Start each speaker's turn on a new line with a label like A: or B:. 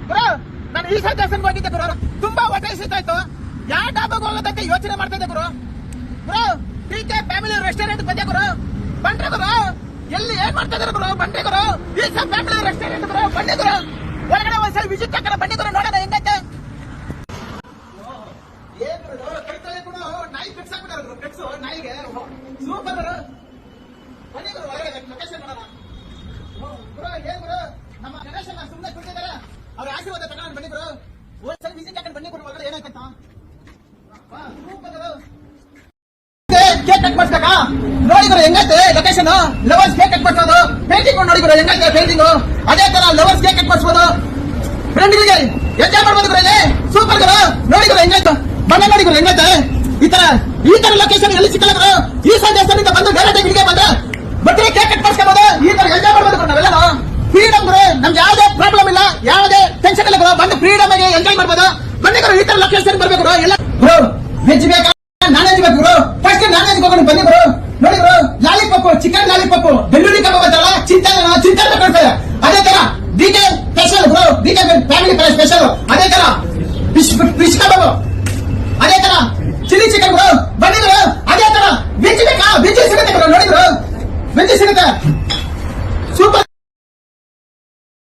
A: ಗುರು ನಾನು ಈಶಾ ದೇವಸ್ಥಾನಕ್ಕೆ ಹೋಗಿದ್ದೆ ಗುರು, ತುಂಬಾ ಹೊಟ್ಟೆ ಹಸಿತಾಯ್ತು. ಯಾವ ಡಾಬಾಗ ಹೋಗೋದಕ್ಕೆ ಯೋಚನೆ ಮಾಡ್ತಾ ಇದ್ದೆ ಗುರು. ಗುರು ಟಿಕೆ ಫ್ಯಾಮಿಲಿ ರೆಸ್ಟೋರೆಂಟ್ ಬಂದೆ ಗುರು, ಬಂದ್ರೆ ಗುರು ಎಲ್ಲಿ ಏನ್ ಮಾಡ್ತಾ ಇದಾರೆ ಗುರು, ಬಂದ್ರೆ ಗುರು ಈಶಾ ಫ್ಯಾಮಿಲಿ ರೆಸ್ಟೋರೆಂಟ್ ಗುರು, ಬಂದೆ ಗುರು ಒಳಗಡೆ ಒಂದ್ಸಲ ವಿಸಿಟ್ ಹಾಕೋಣ, ಬನ್ನಿ ಗುರು ನೋಡೋಣ ಹೆಂಗೈತೆ. ಏನ್ ಗುರು ಕೈತಲೆ ಕೂಡ ನಾಯಿ ಫಿಕ್ಸ್ ಹಾಕ್ಬಿಟ್ಟಾರೆ ಗುರು, ಫಿಕ್ಸ್ ನಾಯಿಗೆ ಸೂಪರ್ ಗುರು. ಬನ್ನಿ ಗುರು ಒಳಗಡೆ ಲೊಕೇಶನ್ ನೋಡೋಣ. ಗುರು ಏನ್ ಗುರು ನಮ್ಮ ಗಣೇಶನ ಸುಮ್ಮನೆ ಕುಳಿತಿದ್ದಾರೆ, ಅವ್ರ ಆಶೀರ್ವಾದ ತಗೊಂಡು ಬನ್ನಿ ಗುರು, ಒಂದ್ಸಲ ವಿಸಿಟ್ ಹಾಕೊಂಡು ಬನ್ನಿ ಗುರು ಒಳಗಡೆ ಏನಾಯ್ತಂತ. ಸೂಪರ್ ಗುರು ಕೇಕ್ ಕಟ್ ಮಾಡ್ಸಬೇಕಾ ನೋಡಿ ಗುರು ಹೆಂಗೈತೆ ಲೊಕೇಶನ್. ಲವರ್ಸ್ ಕೇಕ್ ಕಟ್ ಮಾಡ್ಸೋದು, ಪೇಂಟಿಂಗ್ ನೋಡಿ ಗುರು ಹೆಂಗೈತೆ ಪೇಂಟಿಂಗ್. ಅದೇ ತರ ಲವರ್ಸ್ ಕೇಕ್ ಕಟ್ ಮಾಡಿಸ್ಬೋದು, ಫ್ರೆಂಡ್ಗಳಿಗೆ ಎಂಜಾಯ್ ಮಾಡ್ಬೋದು ಗುರು. ಇಲ್ಲಿ ಸೂಪರ್ ಗುರು ನೋಡಿ ಗುರು ಹೆಂಗೈತೆ, ಬಣ್ಣ ನೋಡಿ ಗುರು ಹೆಂಗೈತೆ. ಈ ತರ ಲೊಕೇಶನ್ ಎಲ್ಲಿ ಸಿಕ್ಕಲ್ಲ ಗುರು. ಈ ದೇವಸ್ಥಾನದಿಂದ ಬಂದು ಡೈರೆಕ್ಟ್ ಇಲ್ಲಿಗೆ ಬಂದ್ರೆ ಬಟ್ಟೆ ಕೇಕ್ ಕಟ್ ಮಾಡಿಸ್ಕೋಬಹುದು, ಈ ತರ ಎಂಜಾಯ್ ಮಾಡ್ಬೋದು ಗುರು. ನಾವೆಲ್ಲ ಫ್ರೀಡಮ್ ಗುರು, ನಮ್ಗೆ ಯಾವುದೇ ಪ್ರಾಬ್ಲಮ್ ಇಲ್ಲ, ಯಾವುದೇ ಟೆನ್ಷನ್ ಇಲ್ಲ ಗುರು. ಬಂದು ಫ್ರೀಡಮ್ ಆಗಿ ಎಂಜಾಯ್ ಮಾಡ್ಬೋದು. ಬನ್ನಿ ಗುರು ಈ ತರ ಲೊಕೇಶನ್ ಬರ್ಬೇಕು ಗುರು. ಎಲ್ಲ ಗುರು ವೆಜ್ ಬೇಕಾ ನಾನ್ ವೆಜ್ ಬೇಕು ಗುರು, ಫಸ್ಟ್ ನಾನ್ ವೆಜ್ ಹೋಗೋಣ ಬನ್ನಿ ಗುರು. ನೋಡಿ ಗುರು ಲಾಲಿಪಾಪ್, ಚಿಕನ್ ಲಾಲಿಪಾಪ್, ಬೆಳ್ಳುಳ್ಳಿ ಕಬಾಬ್ ಅಂತಲ್ಲ ಚಿಂತನ ಕಳ್ತಾರೆ. ಅದೇ ತರ ಡಿಕೆ ಸ್ಪೆಷಲ್ ಗುರು, ಡಿಕೆ ಫ್ಯಾಮಿಲಿ ಸ್ಪೆಷಲ್. ಅದೇ ತರ ಫಿಶ್ ಕಬಾಬ್, ಅದೇ ತರ ಚಿಲ್ಲಿ ಚಿಕನ್ ಗುರು, ಬನ್ನಿ ಗುರು. ಅದೇ ತರ ವೆಜ್ ಬೇಕಾ ವೆಜ್ ಸಿಗುತ್ತೆ ಗುರು, ನೋಡಿ ಗುರು ವೆಜ್ ಸಿಗುತ್ತೆ.